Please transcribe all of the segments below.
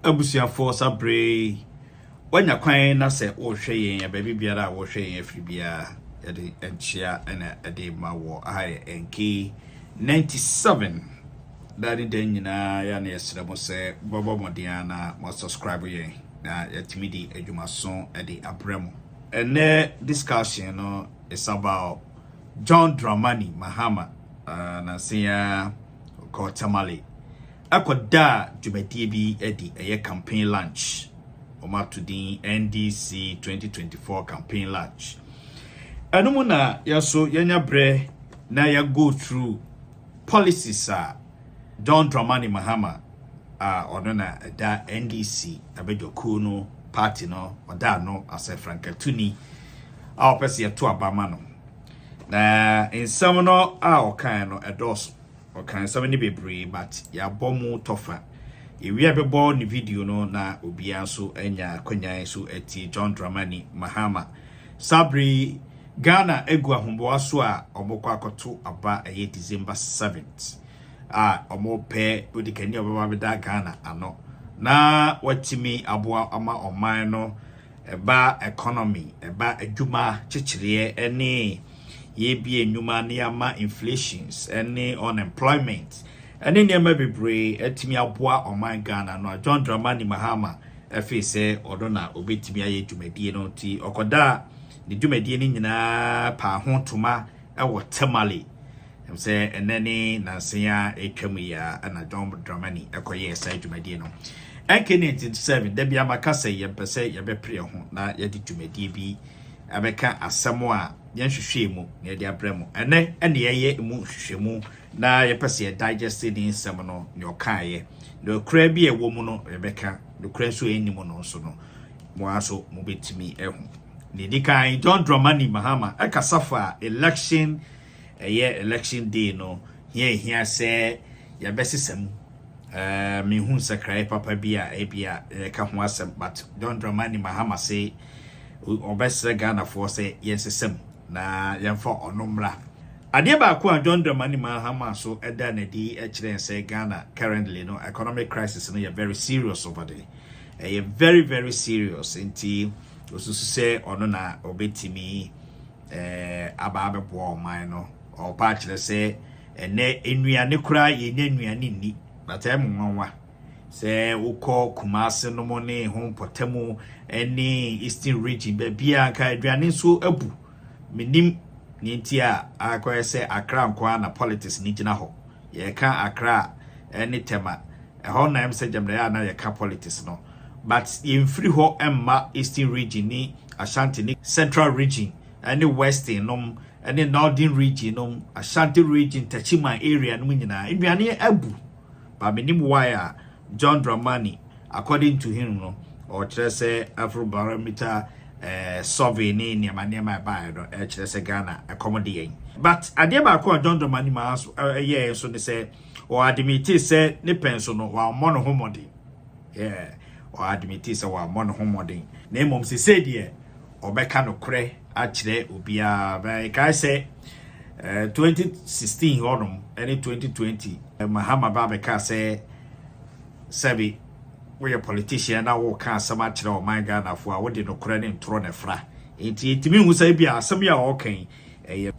Abusia for Sabre. When you're crying, I say, oh, shaying a baby beer, or shaying a free beer, and share and a day my war, I and key 97. Daddy Denina, Yan yesterday must say, Bobo Modiana must subscribe ye. Now, yet me the Edumason at the Abremo. And their discussion is about John Dramani Mahama, Nasia called Tamale. I could da Jumetibi Eddie a campaign lunch. Oma to the NDC 2024 campaign launch. Anumuna yaso yanya bre na ya go through policies John Dramani Mahama onona da NDC abejoku no party no oda no ase frankatuni opese to abama no na ensam no okan no edos okan some ni bebre but ya bomu tofa we have a ni video no na obia so enya konyan so eti John Dramani Mahama Sabri Ghana egu ahombo aso a omokọ akoto aba eye December 7th omope odikani obaba beda Ghana ano na watimi aboa ama oman no eba economy eba adwuma chichire ene ye bi enwuma ne ama inflations ene unemployment ene niam bebre atimi aboa oman Ghana no John Dramani Mahama efise odona obetimi aye dwumadie no ti okoda ni dwumadie ni nyina pa ho toma ewo Tamale say enene nansia etwam ya na John Dramani ekoye sai dwumadie no enke 1997 da bia makasa ye pese ye bepre ho na ye di dwumadie bi abeka asemo a ye hwehwe mu na ye di abremu ene ye mu hwehwemu na ye pese ye digest ni nsem no ne okaye no kra bi ewo mu no ye beka no kra so enimu no so no mo aso mo betimi ehu ni dikan John Dramani Mahama akasafa election election day no here say ya besisem me hu sakrai papa bia ebia ka ho asem but John Dramani Mahama say obesre Ghana for say yensesem na yemfa onomra ade ba ko John Dramani Mahama so eda na di e kire say Ghana currently no economic crisis no very serious over there very very serious nti osusu say ono na obetimi aba bo man no or patch say ene enuane kura ye nyanuane ni but nwanwa say ukọ Kumasi no mo ne ho potamu ene Eastern region be bia ka aduane so abu menim ni ntia akoye say Accra nkwa na politics ni gina ho ye ka Accra ene tema ho na em say jamre ya na ye ka politics no but in free ho emma Eastern region ni Ashanti ni Central region ene Western no and the northern region Ashanti region Tachima area no nyina aduane abu ba menim why John Dramani according to him no or say Afrobarometer survey ni niama ba no say Ghana accommodate but ade ba ko John Dramani ma so so ne say or admit say ne penso no wa mono homodi or admit say wa mono homodi na mom say de obeka no kre achire obia by kai say 2016 honum any 2020 Mahama Babeka say sabi we a politician na wo kan sama achire o man Ghana fo a wo de no kra ne ntro ne fra etimi hu say bia asem ya o kan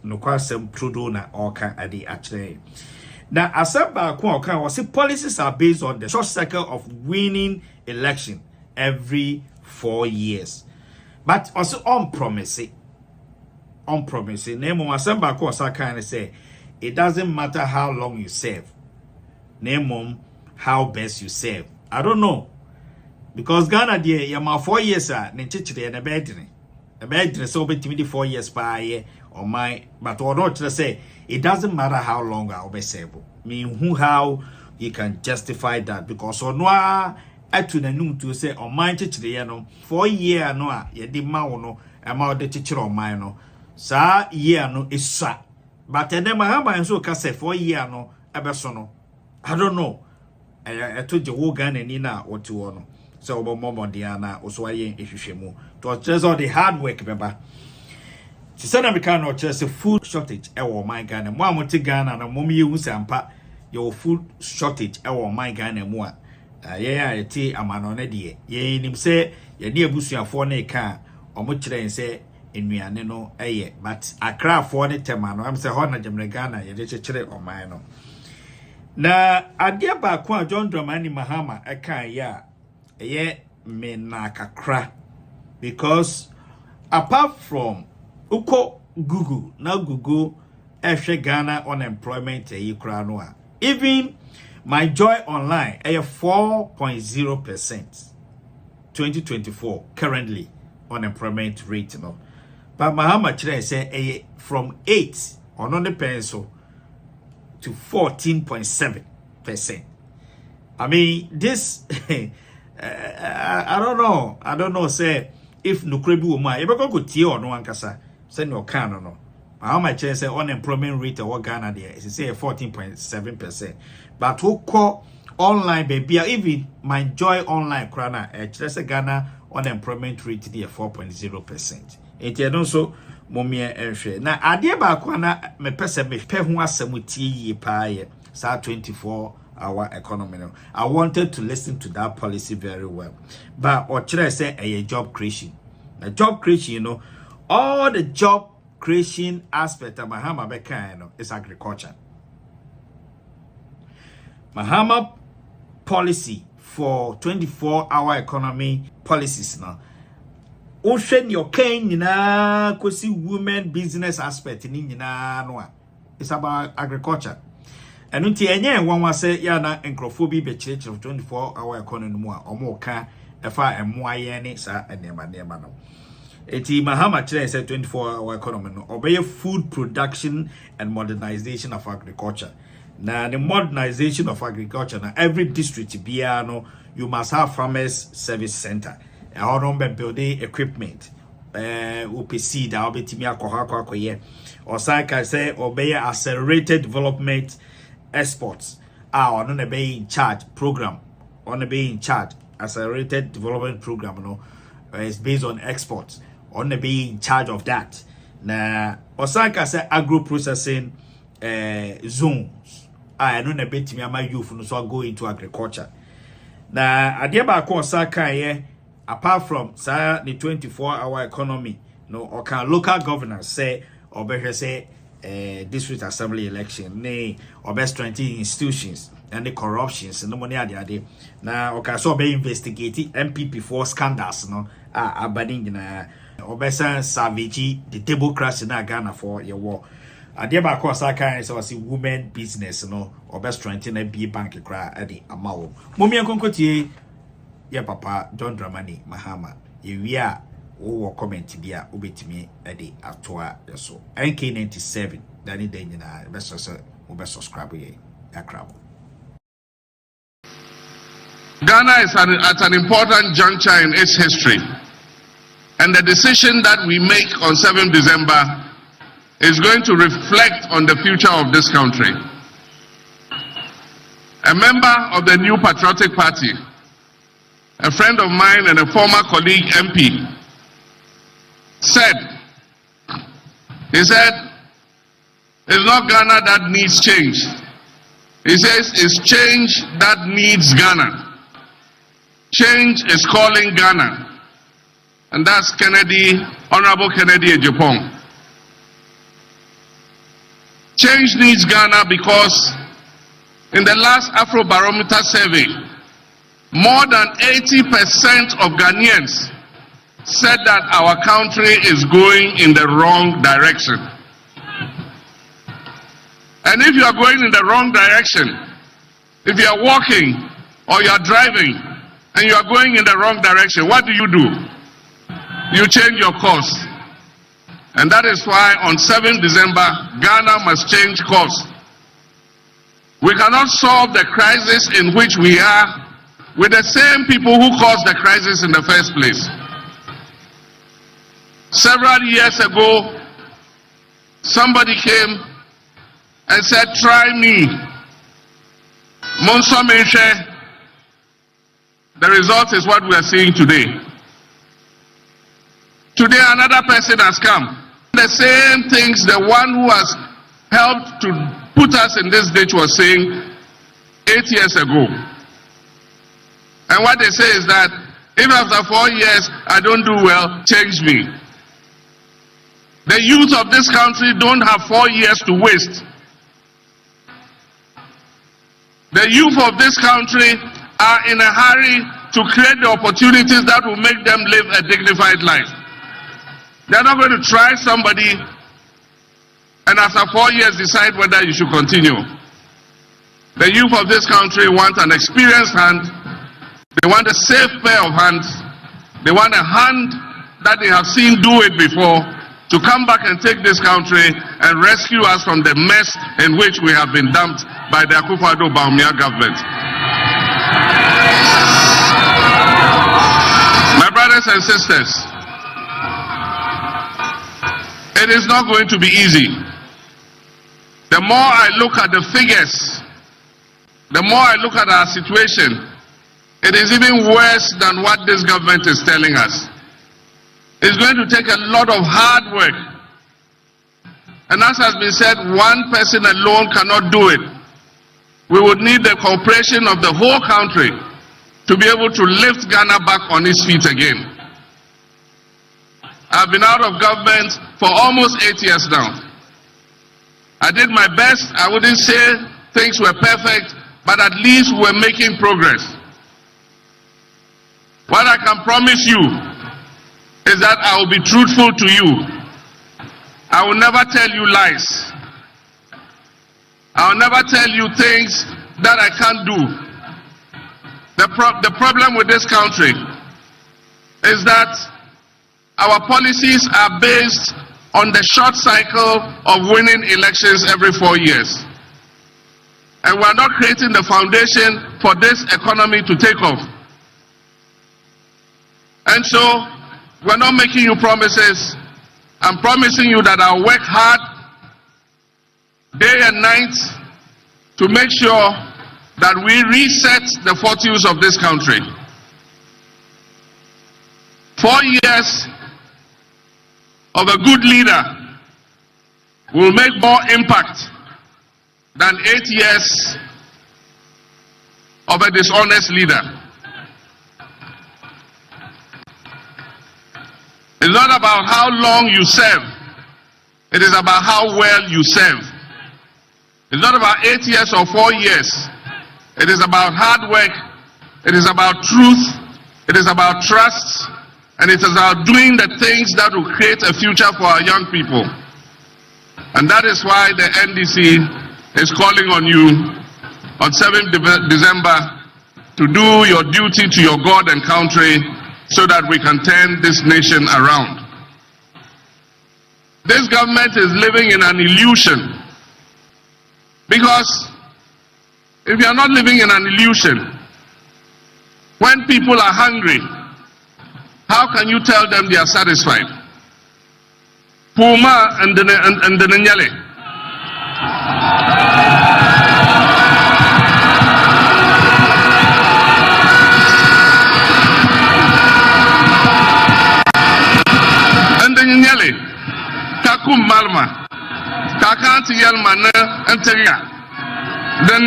no kwasem trudo na o kan ade achire na asem ba ko o kan wo say policies are based on the short cycle of winning election every 4 years but also on promise name asem ba ko sa kan say it doesn't matter how long you serve name how best you serve I don't know because Ghana there ya ma 4 years ne chichire na bedre so betimi 4 years pa ye or my but or not say it doesn't matter how long I'll be serve me who how you can justify that because or no atu na num to say o man chichire no 4 year no a ye di ma wo no e ma o de chichire o man no sa year no isa but ene Mahama nso ka say 4 year no ebeso no I don't know to je wo Ghana ni na wote wo no so obo momodia na oso aye ehwehwemu to just all the hard work beba ti sana me kan no just food shortage e wo man Ghana mo amote Ghana na mom ye hu sampa your food shortage e wo man Ghana mu a Yeah, eti amano ne de. Ye nim say ye de abusuafo na ka omo kire say enuane no eye but akrafo ne tema no am say ho na Jamaica Ghana ye de kire oman no. Na ade ba ko a John Dramani Mahama eka ya eye me na kakra because apart from uko Google now Google Ghana unemployment kura no a even my joy online 4.0% 2024 currently unemployment rate no but Mahama chire say from 8 on the pencil to 14.7%. I mean this I don't know say if nukrebi uma e be go tie ono ankasa say no kan no how much say unemployment rate of Ghana there is say 14.7%. But who call online baby even my joy online krana say Ghana unemployment rate there 4.0%. It you don't so momia ehwe na ade ba ko na me pese me pe ho asamutie yi pa ye sa 24-hour economy no. I wanted to listen to that policy very well, but or say a job creation. A job creation, you know, all the job creation aspect of Mahama Beka, you know, is agriculture. Mahama policy for 24-hour economy policies now. Ocean your cane na kosi women business aspect ni nyina no a. It's about agriculture. And unti enye one was say ya na enkrofo be church of 24-hour economy mu a omo ka efa emoaye ne sa enema no. Eti Mahama chire say 24-hour economy no obey food production and modernization of agriculture. Now the modernization of agriculture na every district bia no you must have farmers service center. How don't building equipment. Seed I'll be timia koye. Or like say obey accelerated development exports. On the be in charge program. On the be in charge accelerated development program. No, it's based on exports. On the be in charge of that. Now, Osaka say agro processing zones. I don't know bit me my youth no so go into agriculture. Now, adiaba ko Osaka apart from the 24-hour economy, no, or can local governors say or better say district assembly election, nay, or best 20 institutions and the corruptions and the money at the day. Now, okay, so be investigating NPP for scandals, no, abaning na or best savage the democracy na Ghana for your war. I dear back was that kind of women business, no, or best 20 and be bank cry at the amount. Mummy and Concotier. Yeah, Papa John Dramani Mahama. We are all comment bia ubetimi edi atoa so. NK97 Danny Daniel best subscribe ye. Ghana is at an important juncture in its history, and the decision that we make on 7th December is going to reflect on the future of this country. A member of the New Patriotic Party, a friend of mine and a former colleague MP, said, it's not Ghana that needs change. He says it's change that needs Ghana. Change is calling Ghana. And that's Honorable Kennedy Ejapong. Change needs Ghana because in the last Afrobarometer survey, more than 80% of Ghanaians said that our country is going in the wrong direction. And if you are going in the wrong direction, if you are walking or you are driving and you are going in the wrong direction, what do? You change your course. And that is why on 7th December, Ghana must change course. We cannot solve the crisis in which we are with the same people who caused the crisis in the first place. Several years ago, somebody came and said, try me. Monso Menche. The result is what we are seeing today. Today another person has come. The same things the one who has helped to put us in this ditch was saying 8 years ago. And what they say is that if after 4 years I don't do well, change me. The youth of this country don't have 4 years to waste. The youth of this country are in a hurry to create the opportunities that will make them live a dignified life. They're not going to try somebody and after 4 years decide whether you should continue. The youth of this country want an experienced hand. They want a safe pair of hands. They want a hand that they have seen do it before to come back and take this country and rescue us from the mess in which we have been dumped by the Akufo-Addo government. My brothers and sisters, it is not going to be easy. The more I look at the figures, the more I look at our situation, it is even worse than what this government is telling us. It's going to take a lot of hard work. And as has been said, one person alone cannot do it. We would need the cooperation of the whole country to be able to lift Ghana back on its feet again. I've been out of government for almost 8 years now. I did my best. I wouldn't say things were perfect, but at least we're making progress. What I can promise you is that I will be truthful to you. I will never tell you lies. I will never tell you things that I can't do. The problem with this country is that our policies are based on the short cycle of winning elections every 4 years. And we are not creating the foundation for this economy to take off. And so, we're not making you promises. I'm promising you that I'll work hard, day and night, to make sure that we reset the fortunes of this country. 4 years of a good leader will make more impact than 8 years of a dishonest leader. It's not about how long you serve. It is about how well you serve. It's not about 8 years or 4 years. It is about hard work. It is about truth. It is about trust. And it is about doing the things that will create a future for our young people. And that is why the NDC is calling on you on 7th December to do your duty to your God and country so that we can turn this nation around. This government is living in an illusion. Because if you are not living in an illusion, when people are hungry, how can you tell them they are satisfied? Puma and the Nyale. And the Nyale. Takum Malma. Takanti Yalmana and Teria. Then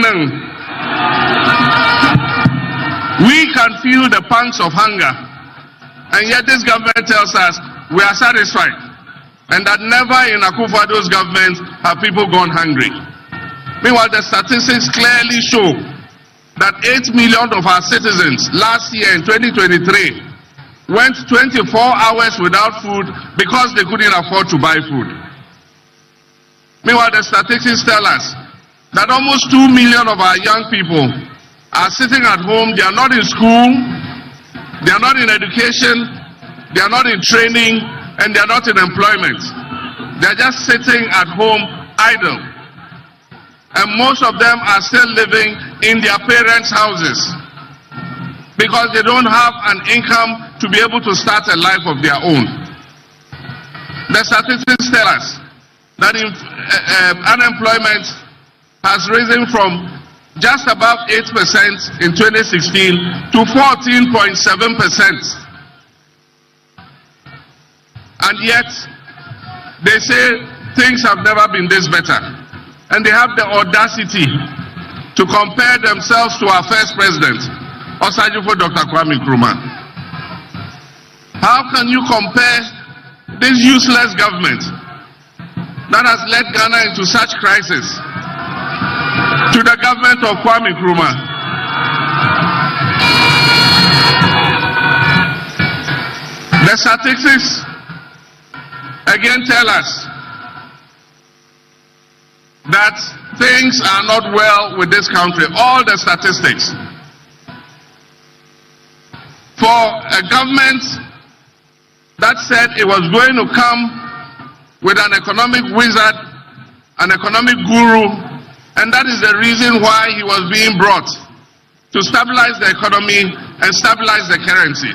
we can feel the pangs of hunger. And yet this government tells us we are satisfied. And that never in Akufo-Addo's government have people gone hungry. Meanwhile, the statistics clearly show that 8 million of our citizens last year in 2023 went 24 hours without food because they couldn't afford to buy food. Meanwhile, the statistics tell us that almost 2 million of our young people are sitting at home. They are not in school, they are not in education, they are not in training, and they are not in employment. They are just sitting at home idle. And most of them are still living in their parents' houses because they don't have an income to be able to start a life of their own. The statistics tell us that unemployment has risen from just above 8% in 2016 to 14.7%. And yet, they say things have never been this better. And they have the audacity to compare themselves to our first president, Osajifo Dr. Kwame Nkrumah. How can you compare this useless government that has led Ghana into such crisis to the government of Kwame Nkrumah? The statistics again tell us that things are not well with this country. All the statistics. For a government that said it was going to come with an economic wizard, an economic guru, and that is the reason why he was being brought, to stabilize the economy and stabilize the currency.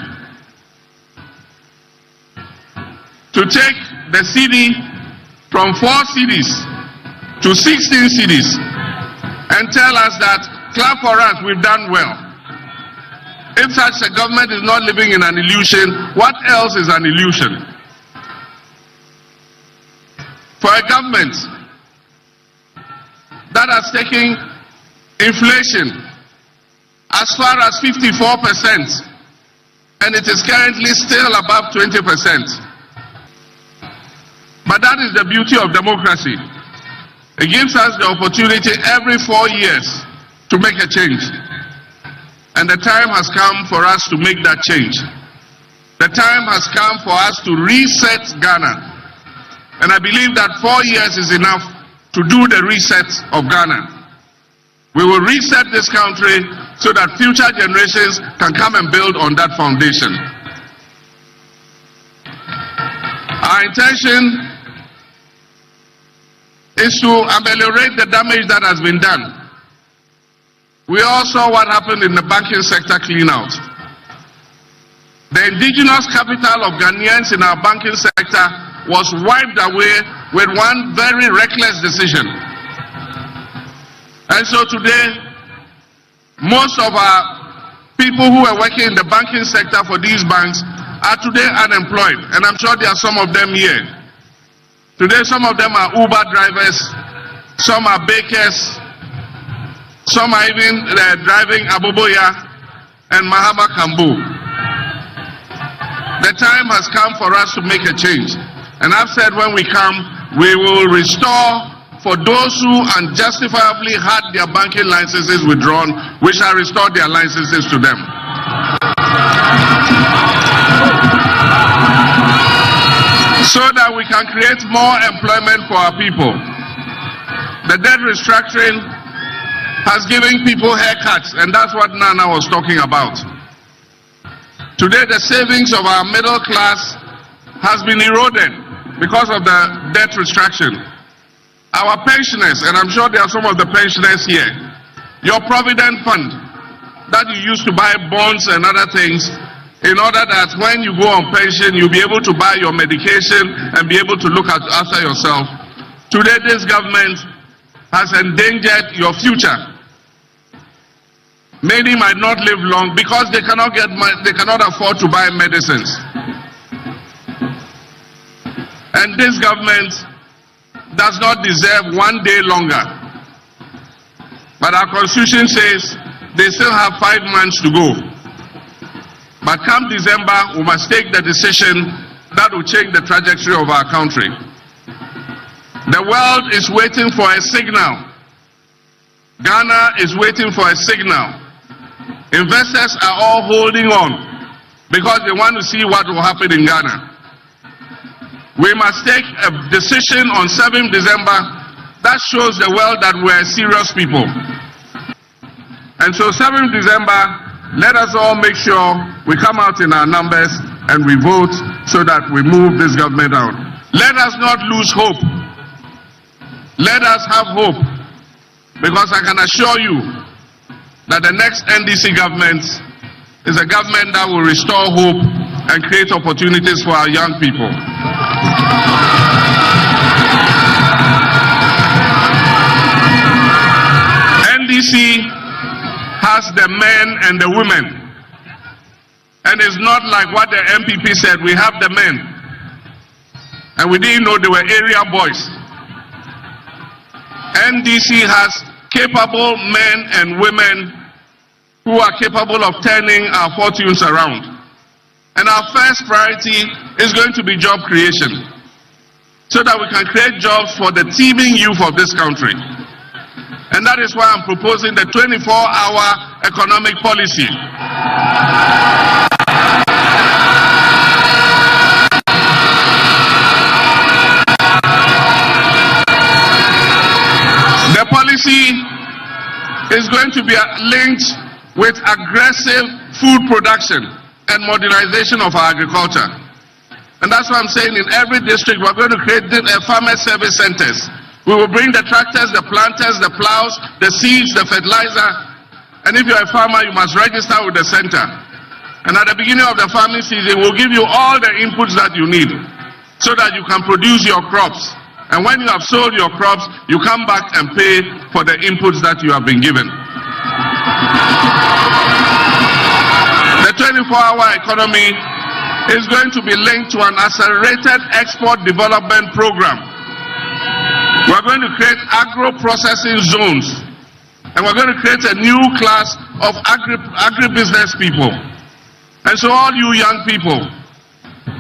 To take the cedi from 4 cedis to 16 cedis and tell us that, clap for us, we've done well. If such a government is not living in an illusion, what else is an illusion? For a government that has taken inflation as far as 54%, and it is currently still above 20%. But that is the beauty of democracy. It gives us the opportunity every 4 years to make a change. And the time has come for us to make that change. The time has come for us to reset Ghana. And I believe that 4 years is enough to do the reset of Ghana. We will reset this country so that future generations can come and build on that foundation. Our intention is to ameliorate the damage that has been done. We all saw what happened in the banking sector clean-out. The indigenous capital of Ghanaians in our banking sector was wiped away with one very reckless decision. And so today, most of our people who are working in the banking sector for these banks are today unemployed, and I'm sure there are some of them here. Today, some of them are Uber drivers, some are bakers, some are even driving Aboboya and Mahama I. The time has come for us to make a change. And I've said when we come, we will restore for those who unjustifiably had their banking licenses withdrawn, we shall restore their licenses to them. So that we can create more employment for our people. The debt restructuring has given people haircuts, and that's what Nana was talking about. Today, the savings of our middle class has been eroded because of the debt restructuring. Our pensioners, and I'm sure there are some of the pensioners here, your provident fund that you used to buy bonds and other things, in order that when you go on pension, you'll be able to buy your medication and be able to look after yourself. Today, this government has endangered your future. Many might not live long because they cannot afford to buy medicines. And this government does not deserve 1 day longer. But our constitution says they still have 5 months to go. But come December, we must take the decision that will change the trajectory of our country. The world is waiting for a signal. Ghana is waiting for a signal. Investors are all holding on because they want to see what will happen in Ghana. We must take a decision on 7th December that shows the world that we're serious people. And so 7th December, let us all make sure we come out in our numbers and we vote so that we move this government out. Let us not lose hope. Let us have hope, because I can assure you that the next NDC government is a government that will restore hope and create opportunities for our young people. NDC has the men and the women. And it's not like what the NPP said, we have the men. And we didn't know they were area boys. NDC has capable men and women who are capable of turning our fortunes around. And our first priority is going to be job creation, so that we can create jobs for the teeming youth of this country. And that is why I'm proposing the 24-hour economic policy. The policy is going to be linked with aggressive food production and modernization of our agriculture. And that's why I'm saying in every district we're going to create farmer service centers. We will bring the tractors, the planters, the plows, the seeds, the fertilizer. And if you're a farmer, you must register with the center. And at the beginning of the farming season, we'll give you all the inputs that you need so that you can produce your crops. And when you have sold your crops, you come back and pay for the inputs that you have been given. The 24-hour economy is going to be linked to an accelerated export development program. We're going to create agro-processing zones, and we're going to create a new class of agribusiness people. And so all you young people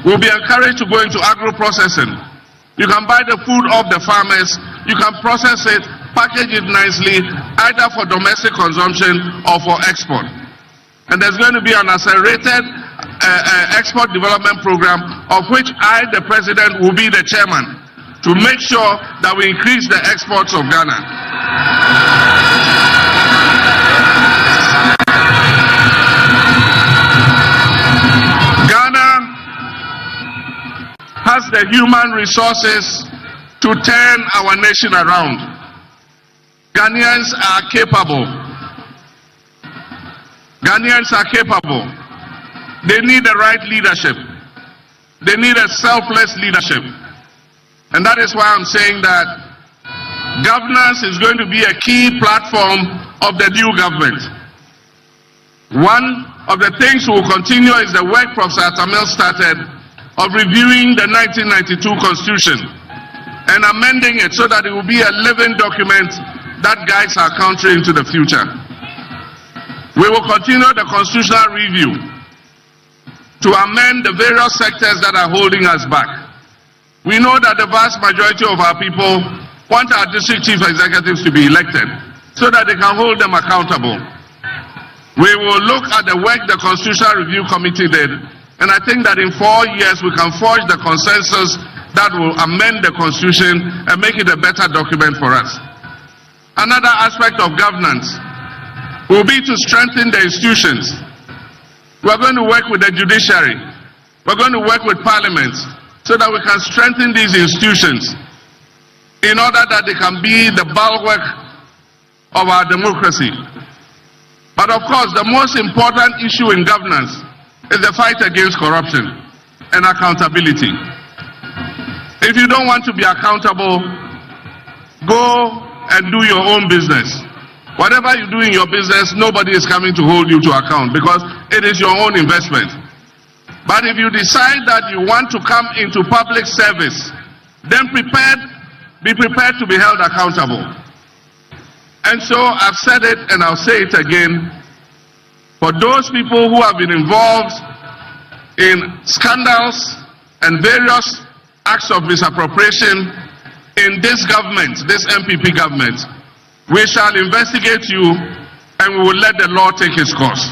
will be encouraged to go into agro-processing. You can buy the food of the farmers, you can process it, package it nicely, either for domestic consumption or for export. And there's going to be an accelerated export development program, of which I, the president, will be the chairman, to make sure that we increase the exports of Ghana. Ghana has the human resources to turn our nation around. Ghanaians are capable. Ghanaians are capable. They need the right leadership. They need a selfless leadership. And that is why I'm saying that governance is going to be a key platform of the new government. One of the things we will continue is the work Professor Tamale started of reviewing the 1992 Constitution and amending it so that it will be a living document that guides our country into the future. We will continue the constitutional review to amend the various sectors that are holding us back. We know that the vast majority of our people want our district chief executives to be elected so that they can hold them accountable. We will look at the work the Constitutional Review Committee did, and I think that in 4 years we can forge the consensus that will amend the Constitution and make it a better document for us. Another aspect of governance will be to strengthen the institutions. We're going to work with the judiciary. We're going to work with Parliament so that we can strengthen these institutions in order that they can be the bulwark of our democracy. But of course, the most important issue in governance is the fight against corruption and accountability. If you don't want to be accountable, go and do your own business. Whatever you do in your business, nobody is coming to hold you to account because it is your own investment. But if you decide that you want to come into public service, then be prepared to be held accountable. And so I've said it and I'll say it again. For those people who have been involved in scandals and various acts of misappropriation in this government, this NPP government, we shall investigate you and we will let the law take its course.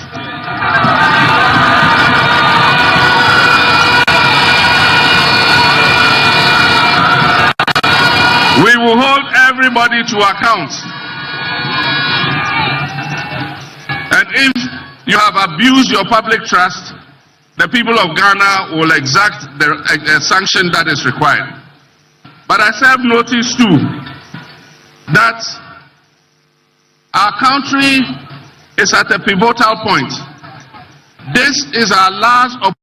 We will hold everybody to account. And if you have abused your public trust, the people of Ghana will exact the sanction that is required. But I serve notice too that our country is at a pivotal point. This is our last opportunity.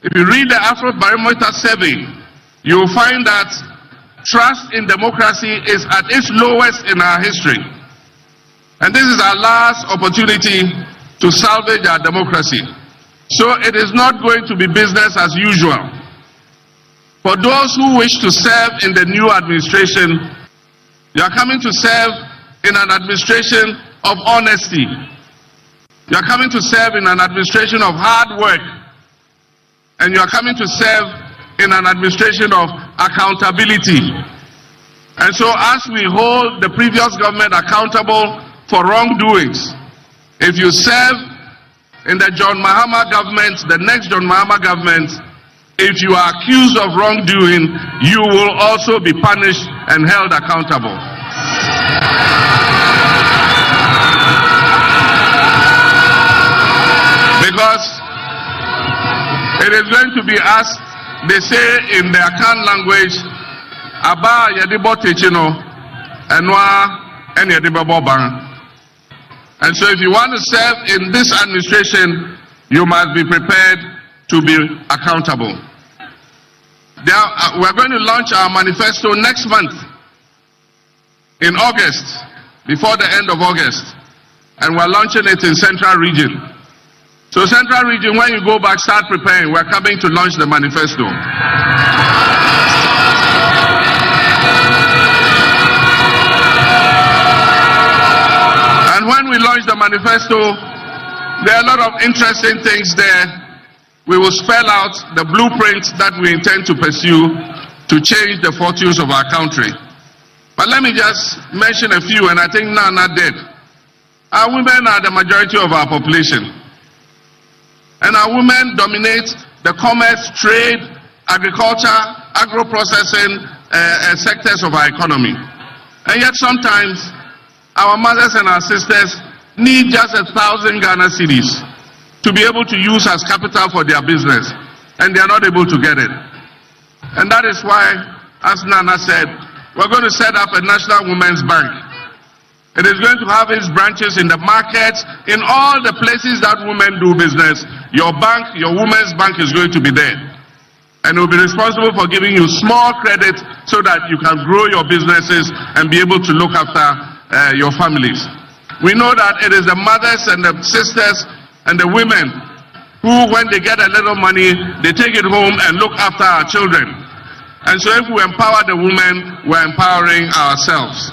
If you read the Afrobarometer survey, you will find that trust in democracy is at its lowest in our history. And this is our last opportunity to salvage our democracy. So it is not going to be business as usual. For those who wish to serve in the new administration, you are coming to serve in an administration of honesty. You are coming to serve in an administration of hard work. And you are coming to serve in an administration of accountability. And so as we hold the previous government accountable for wrongdoings, if you serve in the John Mahama government, the next John Mahama government, if you are accused of wrongdoing, you will also be punished and held accountable. Because it is going to be asked, they say in the Akan language, Aba yadibo techino, enwa en yadibo bang. And so if you want to serve in this administration, you must be prepared to be accountable. We're going to launch our manifesto next month, in August, before the end of August. And we're launching it in Central Region. So Central Region, when you go back, start preparing. We're coming to launch the manifesto. And when we launch the manifesto, there are a lot of interesting things there. We will spell out the blueprint that we intend to pursue to change the fortunes of our country. But let me just mention a few, and I think Nana did. Our women are the majority of our population. And our women dominate the commerce, trade, agriculture, agro-processing sectors of our economy. And yet sometimes our mothers and our sisters need just 1,000 Ghana cedis to be able to use as capital for their business. And they are not able to get it. And that is why, as Nana said, we're going to set up a National Women's Bank. It is going to have its branches in the markets, in all the places that women do business. Your bank, your women's bank is going to be there. And it will be responsible for giving you small credit so that you can grow your businesses and be able to look after your families. We know that it is the mothers and the sisters and the women who, when they get a little money, they take it home and look after our children. And so if we empower the women, we're empowering ourselves.